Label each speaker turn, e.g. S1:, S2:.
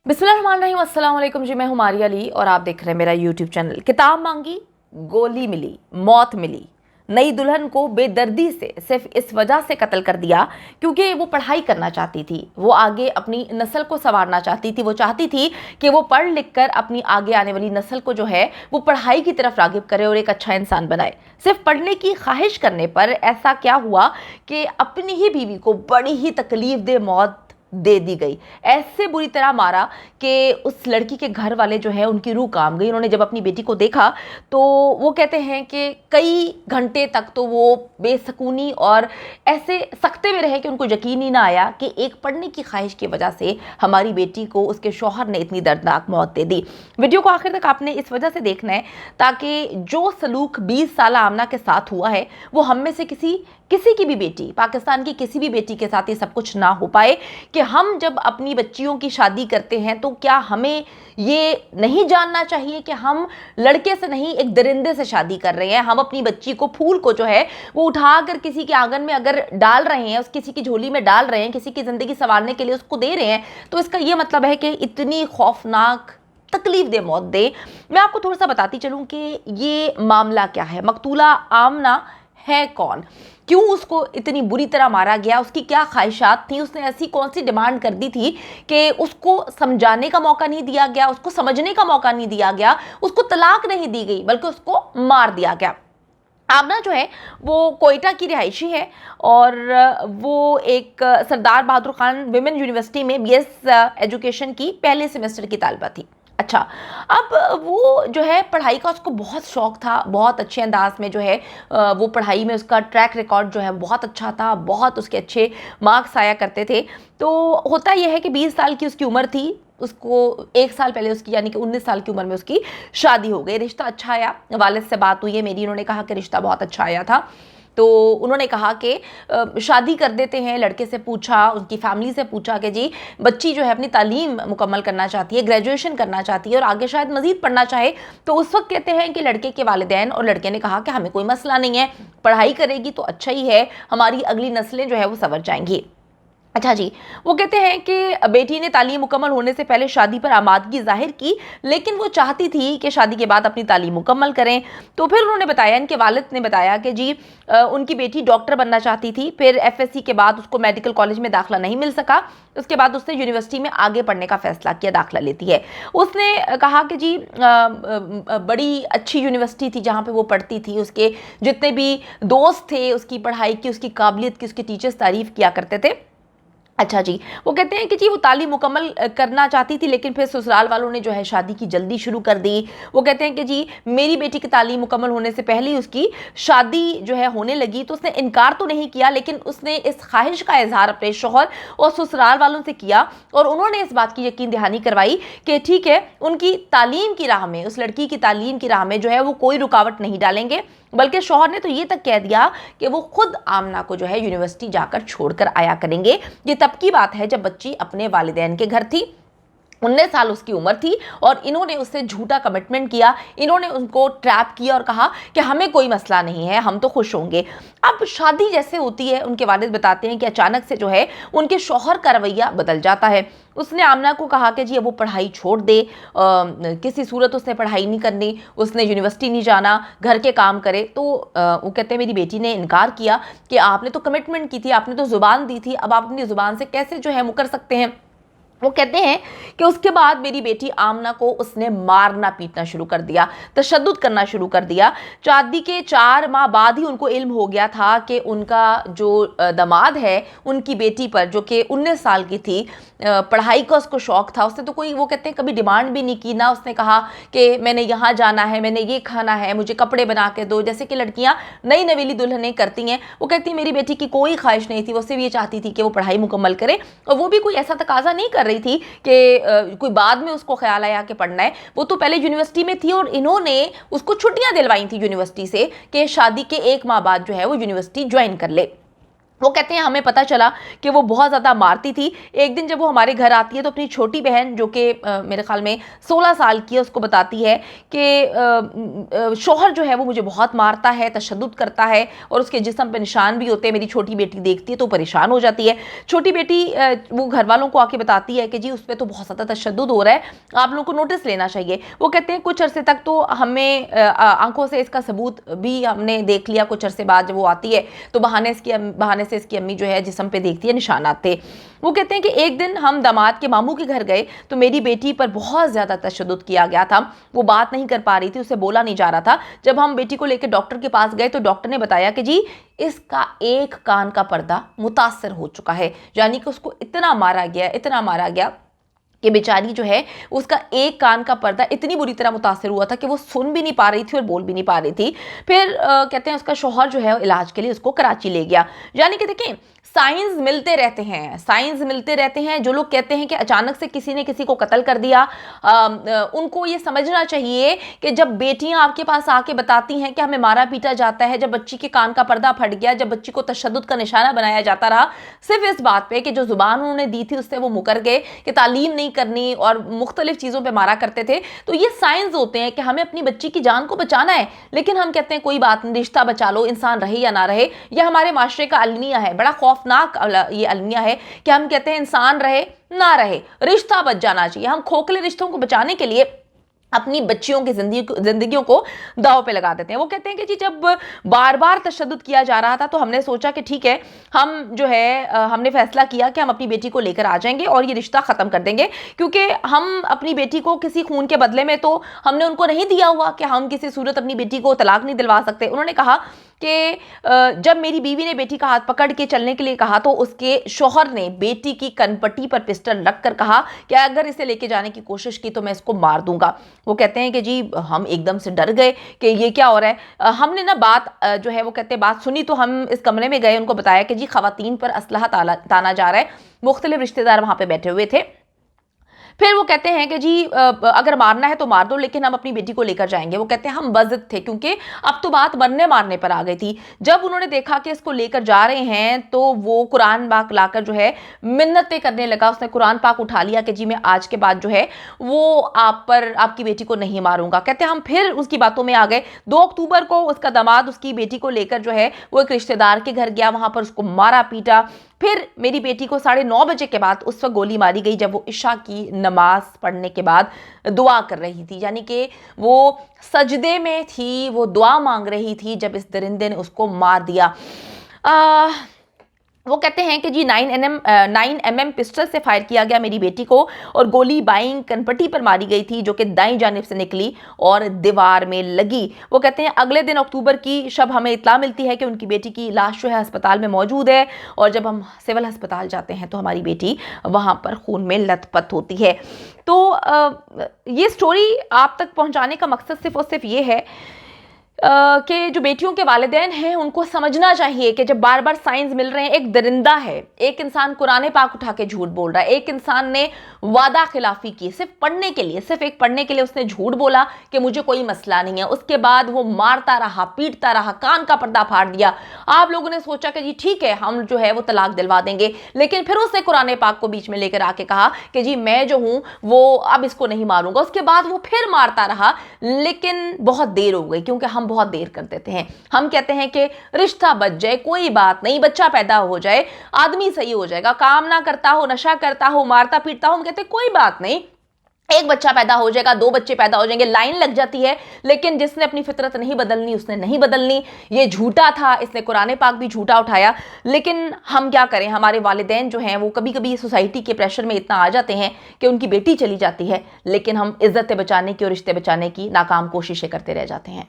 S1: बिस्मिल्लाहिर्रहमानिर्रहीम, अस्सलाम वालेकुम जी। मैं हूँ मारिया अली और आप देख रहे हैं मेरा यूट्यूब चैनल। किताब मांगी, गोली मिली, मौत मिली। नई दुल्हन को बेदर्दी से सिर्फ इस वजह से कत्ल कर दिया क्योंकि वो पढ़ाई करना चाहती थी। वो आगे अपनी नस्ल को संवारना चाहती थी। वो चाहती थी कि वो पढ़ लिख कर अपनी आगे आने वाली नस्ल को जो है वो पढ़ाई की तरफ रागिब करे और एक अच्छा इंसान बनाए। सिर्फ पढ़ने की ख्वाहिश करने पर ऐसा क्या हुआ कि अपनी ही बीवी को बड़ी ही तकलीफ दे मौत दे दी गई। ऐसे बुरी तरह मारा कि उस लड़की के घर वाले जो है उनकी रूह काम गई। उन्होंने जब अपनी बेटी को देखा तो वो कहते हैं कि कई घंटे तक तो वो बेसकूनी और ऐसे सख्ते में रहे कि उनको यकीन ही ना आया कि एक पढ़ने की ख्वाहिश की वजह से हमारी बेटी को उसके शौहर ने इतनी दर्दनाक मौत दे दी। वीडियो को आखिर तक आपने इस वजह से देखना है ताकि जो सलूक 20 साल आमना के साथ हुआ है वो हम में से किसी की भी बेटी, पाकिस्तान की किसी भी बेटी के साथ ये सब कुछ ना हो पाए कि हम जब अपनी बच्चियों की शादी करते हैं तो क्या हमें ये नहीं जानना चाहिए कि हम लड़के से नहीं एक दरिंदे से शादी कर रहे हैं। हम अपनी बच्ची को, फूल को जो है वो उठाकर किसी के आंगन में अगर डाल रहे हैं, उस किसी की झोली में डाल रहे हैं, किसी की ज़िंदगी संवारने के लिए उसको दे रहे हैं, तो इसका ये मतलब है कि इतनी खौफनाक तकलीफ दे मौत दे। मैं आपको थोड़ा सा बताती चलूँ कि ये मामला क्या है। मकतूला आमना है कौन, क्यों उसको इतनी बुरी तरह मारा गया, उसकी क्या ख्वाहिशात थी, उसने ऐसी कौन सी डिमांड कर दी थी कि उसको समझाने का मौका नहीं दिया गया, उसको समझने का मौका नहीं दिया गया, उसको तलाक नहीं दी गई बल्कि उसको मार दिया गया। आमना जो है वो कोयटा की रिहायशी है और वो एक सरदार बहादुर खान विमेन यूनिवर्सिटी में बीएस एजुकेशन की पहले सेमेस्टर की तालिबा थी। अच्छा, अब वो जो है पढ़ाई का उसको बहुत शौक़ था, बहुत अच्छे अंदाज में जो है वो पढ़ाई में उसका ट्रैक रिकॉर्ड जो है बहुत अच्छा था, बहुत उसके अच्छे मार्क्स आया करते थे। तो होता यह है कि 20 साल की उसकी उम्र थी, उसको 1 साल पहले उसकी यानी कि 19 साल की उम्र में उसकी शादी हो गई। रिश्ता अच्छा आया, वालिद से बात हुई है मेरी, उन्होंने कहा कि रिश्ता बहुत अच्छा आया था। तो उन्होंने कहा कि शादी कर देते हैं। लड़के से पूछा, उनकी फैमिली से पूछा कि जी बच्ची जो है अपनी तालीम मुकम्मल करना चाहती है, ग्रेजुएशन करना चाहती है और आगे शायद मज़ीद पढ़ना चाहे। तो उस वक्त कहते हैं कि लड़के के वालिदैन और लड़के ने कहा कि हमें कोई मसला नहीं है, पढ़ाई करेगी तो अच्छा ही है, हमारी अगली नस्लें जो है वो संवर जाएंगी। अच्छा जी, वो कहते हैं कि बेटी ने तालीम मुकम्मल होने से पहले शादी पर आमादगी जाहिर की, लेकिन वो चाहती थी कि शादी के बाद अपनी तालीम मुकम्मल करें। तो फिर उन्होंने बताया, इनके वालिद ने बताया कि जी उनकी बेटी डॉक्टर बनना चाहती थी। फिर एफएससी के बाद उसको मेडिकल कॉलेज में दाखिला नहीं मिल सका। उसके बाद उसने यूनिवर्सिटी में आगे पढ़ने का फैसला किया, दाखिला लेती है। उसने कहा कि जी बड़ी अच्छी यूनिवर्सिटी थी जहाँ पर वो पढ़ती थी, उसके जितने भी दोस्त थे उसकी पढ़ाई की, उसकी काबिलियत की, उसके टीचर्स तारीफ़ किया करते थे। अच्छा जी, वो कहते हैं कि जी वो तालीम मुकम्मल करना चाहती थी, लेकिन फिर ससुराल वालों ने जो है शादी की जल्दी शुरू कर दी। वो कहते हैं कि जी मेरी बेटी की तालीम मुकम्मल होने से पहले ही उसकी शादी जो है होने लगी। तो उसने इनकार तो नहीं किया, लेकिन उसने इस ख्वाहिश का इजहार अपने शौहर और ससुराल वालों से किया और उन्होंने इस बात की यकीन दहानी करवाई कि ठीक है, उनकी तालीम की राह में, उस लड़की की तालीम की राह में जो है वो कोई रुकावट नहीं डालेंगे। बल्कि शौहर ने तो ये तक कह दिया कि वो खुद आमना को जो है यूनिवर्सिटी जाकर छोड़कर आया करेंगे। ये तब की बात है जब बच्ची अपने वालिदैन के घर थी, 19 साल उसकी उम्र थी और इन्होंने उससे झूठा कमिटमेंट किया। इन्होंने उनको ट्रैप किया और कहा कि हमें कोई मसला नहीं है, हम तो खुश होंगे। अब शादी जैसे होती है, उनके वालिद बताते हैं कि अचानक से जो है उनके शौहर का रवैया बदल जाता है। उसने आमना को कहा कि जी अब वो पढ़ाई छोड़ दे, किसी सूरत उसने पढ़ाई नहीं करनी, उसने यूनिवर्सिटी नहीं जाना, घर के काम करे। तो वो कहते हैं मेरी बेटी ने इनकार किया कि आपने तो कमिटमेंट की थी, आपने तो ज़ुबान दी थी, अब आप अपनी ज़ुबान से कैसे जो है मुकर सकते हैं। वो कहते हैं कि उसके बाद मेरी बेटी आमना को उसने मारना पीटना शुरू कर दिया, तशद्दुद करना शुरू कर दिया। शादी के 4 माह बाद ही उनको इल्म हो गया था कि उनका जो दामाद है उनकी बेटी पर, जो कि 19 साल की थी, पढ़ाई का उसको शौक़ था। उसने तो कोई, वो कहते हैं, कभी डिमांड भी नहीं की। ना उसने कहा कि मैंने यहाँ जाना है, मैंने ये खाना है, मुझे कपड़े बना के दो, जैसे कि लड़कियाँ नई नवेली दुल्हनें करती हैं। वो कहती है मेरी बेटी की कोई ख्वाहिश नहीं थी, वो सिर्फ ये चाहती थी कि वो पढ़ाई मुकम्मल करे और वो भी कोई ऐसा तकाजा नहीं कर रही थी कि कोई बाद में उसको ख्याल आया कि पढ़ना है। वो तो पहले यूनिवर्सिटी में थी और इन्होंने उसको छुट्टियां दिलवाई थी यूनिवर्सिटी से कि शादी के 1 माह बाद जो है वो यूनिवर्सिटी ज्वाइन कर ले। وہ کہتے ہیں ہمیں پتہ چلا کہ وہ بہت زیادہ مارتی تھی. ایک دن جب وہ ہمارے گھر آتی ہے تو اپنی چھوٹی بہن جو کہ میرے خیال میں 16 سال کی ہے اس کو بتاتی ہے کہ شوہر جو ہے وہ مجھے بہت مارتا ہے, تشدد کرتا ہے اور اس کے جسم پہ نشان بھی ہوتے ہیں. میری چھوٹی بیٹی دیکھتی ہے تو پریشان ہو جاتی ہے. چھوٹی بیٹی وہ گھر والوں کو آ کے بتاتی ہے کہ جی اس پہ تو بہت زیادہ تشدد ہو رہا ہے, آپ لوگوں کو نوٹس لینا چاہیے. وہ کہتے ہیں کچھ عرصے تک تو ہمیں آنکھوں سے اس کا ثبوت بھی ہم نے دیکھ لیا. کچھ عرصے بعد جب وہ آتی ہے تو بہانے سے اس کی امی جو ہے جسم پہ دیکھتی ہے نشانات تھے. وہ کہتے ہیں کہ ایک دن ہم داماد کے ماموں کے گھر گئے تو میری بیٹی پر بہت زیادہ تشدد کیا گیا تھا. وہ بات نہیں کر پا رہی تھی, اسے بولا نہیں جا رہا تھا. جب ہم بیٹی کو لے کے ڈاکٹر کے پاس گئے تو ڈاکٹر نے بتایا کہ جی اس کا ایک کان کا پردہ متاثر ہو چکا ہے, یعنی کہ اس کو اتنا مارا گیا کہ بیچاری جو ہے اس کا ایک کان کا پردہ اتنی بری طرح متاثر ہوا تھا کہ وہ سن بھی نہیں پا رہی تھی اور بول بھی نہیں پا رہی تھی. پھر کہتے ہیں اس کا شوہر جو ہے علاج کے لیے اس کو کراچی لے گیا. یعنی کہ دیکھیں سائنس ملتے رہتے ہیں. جو لوگ کہتے ہیں کہ اچانک سے کسی نے کسی کو قتل کر دیا, ان کو یہ سمجھنا چاہیے کہ جب بیٹیاں آپ کے پاس آ کے بتاتی ہیں کہ ہمیں مارا پیٹا جاتا ہے, جب بچی کے کان کا پردہ پھٹ گیا, جب بچی کو تشدد کا نشانہ بنایا جاتا رہا صرف اس بات پہ کہ جو زبان انہوں نے دی تھی اس سے وہ مکر گئے کہ تعلیم نہیں کرنی اور مختلف چیزوں پہ مارا کرتے تھے, تو یہ سائنس ہوتے ہیں کہ ہمیں اپنی بچی کی جان کو بچانا ہے. لیکن ہم کہتے ہیں کوئی بات نہیں, رشتہ بچا لو, انسان رہے یا نہ رہے. یہ ہمارے معاشرے کا المیہ ہے, بڑا خوفناک یہ المیہ ہے کہ ہم کہتے ہیں انسان رہے نہ رہے رشتہ بچ جانا چاہیے. ہم کھوکھلے رشتوں کو بچانے کے لیے اپنی بچیوں کی زندگیوں کو داؤ پہ لگا دیتے ہیں. وہ کہتے ہیں کہ جی جب بار بار تشدد کیا جا رہا تھا تو ہم نے سوچا کہ ٹھیک ہے, ہم نے فیصلہ کیا کہ ہم اپنی بیٹی کو لے کر آ جائیں گے اور یہ رشتہ ختم کر دیں گے, کیونکہ ہم اپنی بیٹی کو کسی خون کے بدلے میں تو ہم نے ان کو نہیں دیا ہوا کہ ہم کسی صورت اپنی بیٹی کو طلاق نہیں دلوا سکتے. انہوں نے کہا کہ جب میری بیوی نے بیٹی کا ہاتھ پکڑ کے چلنے کے لیے کہا تو اس کے شوہر نے بیٹی کی کنپٹی پر پسٹل رکھ کر کہا کہ اگر اسے لے کے جانے کی کوشش کی تو میں اس کو مار دوں گا. وہ کہتے ہیں کہ جی ہم ایک دم سے ڈر گئے کہ یہ کیا ہو رہا ہے. ہم نے نا بات وہ کہتے ہیں بات سنی تو ہم اس کمرے میں گئے, ان کو بتایا کہ جی خواتین پر اسلحہ تانا جا رہا ہے. مختلف رشتہ دار وہاں پہ بیٹھے ہوئے تھے. پھر وہ کہتے ہیں کہ جی اگر مارنا ہے تو مار دو, لیکن ہم اپنی بیٹی کو لے کر جائیں گے. وہ کہتے ہیں ہم بضد تھے کیونکہ اب تو بات مرنے مارنے پر آ گئی تھی. جب انہوں نے دیکھا کہ اس کو لے کر جا رہے ہیں تو وہ قرآن پاک لا کر جو ہے منتیں کرنے لگا. اس نے قرآن پاک اٹھا لیا کہ جی میں آج کے بعد جو ہے وہ آپ کی بیٹی کو نہیں ماروں گا. کہتے ہیں ہم پھر اس کی باتوں میں آ گئے. 2 اکتوبر کو اس کا داماد اس کی بیٹی کو لے کر جو ہے وہ ایک رشتہ دار کے گھر گیا, وہاں پر اس کو مارا پیٹا. پھر میری بیٹی کو 9:30 بجے کے بعد اس وقت گولی ماری گئی جب وہ عشاء کی نماز پڑھنے کے بعد دعا کر رہی تھی, یعنی کہ وہ سجدے میں تھی, وہ دعا مانگ رہی تھی جب اس درندے نے اس کو مار دیا. وہ کہتے ہیں کہ جی 9mm پسٹل سے فائر کیا گیا میری بیٹی کو اور گولی بائیں کنپٹی پر ماری گئی تھی جو کہ دائیں جانب سے نکلی اور دیوار میں لگی. وہ کہتے ہیں اگلے دن اکتوبر کی شب ہمیں اطلاع ملتی ہے کہ ان کی بیٹی کی لاش جو ہے ہسپتال میں موجود ہے, اور جب ہم سول ہسپتال جاتے ہیں تو ہماری بیٹی وہاں پر خون میں لت پت ہوتی ہے. تو یہ سٹوری آپ تک پہنچانے کا مقصد صرف اور صرف یہ ہے کہ جو بیٹیوں کے والدین ہیں ان کو سمجھنا چاہیے کہ جب بار بار سائنز مل رہے ہیں, ایک درندہ ہے, ایک انسان قرآن پاک اٹھا کے جھوٹ بول رہا ہے, ایک انسان نے وعدہ خلافی کی صرف پڑھنے کے لیے اس نے جھوٹ بولا کہ مجھے کوئی مسئلہ نہیں ہے, اس کے بعد وہ مارتا رہا, پیٹتا رہا, کان کا پردہ پھاڑ دیا. آپ لوگوں نے سوچا کہ جی ٹھیک ہے ہم جو ہے وہ طلاق دلوا دیں گے, لیکن پھر اس نے قرآن پاک کو بیچ میں لے کر آ کے کہا کہ جی میں جو ہوں وہ اب اس کو نہیں ماروں گا. اس کے بعد وہ پھر مارتا رہا, لیکن بہت دیر ہو گئی کیونکہ ہم بہت دیر کر دیتے ہیں. ہم کہتے ہیں کہ رشتہ بچ جائے کوئی بات نہیں, بچہ پیدا ہو جائے آدمی صحیح ہو جائے گا, کام نہ کرتا ہو, نشہ کرتا ہو, مارتا پیٹتا ہو, ہم کہتے ہیں کوئی بات نہیں, ایک بچہ پیدا ہو جائے گا, 2 بچے پیدا ہو جائیں گے, لائن لگ جاتی ہے. لیکن جس نے اپنی فطرت نہیں بدلنی اس نے نہیں بدلنی. یہ جھوٹا تھا, اس نے قرآن پاک بھی جھوٹا اٹھایا. لیکن ہم کیا کریں, ہمارے والدین جو ہیں وہ کبھی کبھی سوسائٹی کے پریشر میں اتنا آ جاتے ہیں کہ ان کی بیٹی چلی جاتی ہے, لیکن ہم عزت بچانے کی اور رشتے بچانے کی ناکام کوششیں کرتے رہ جاتے ہیں.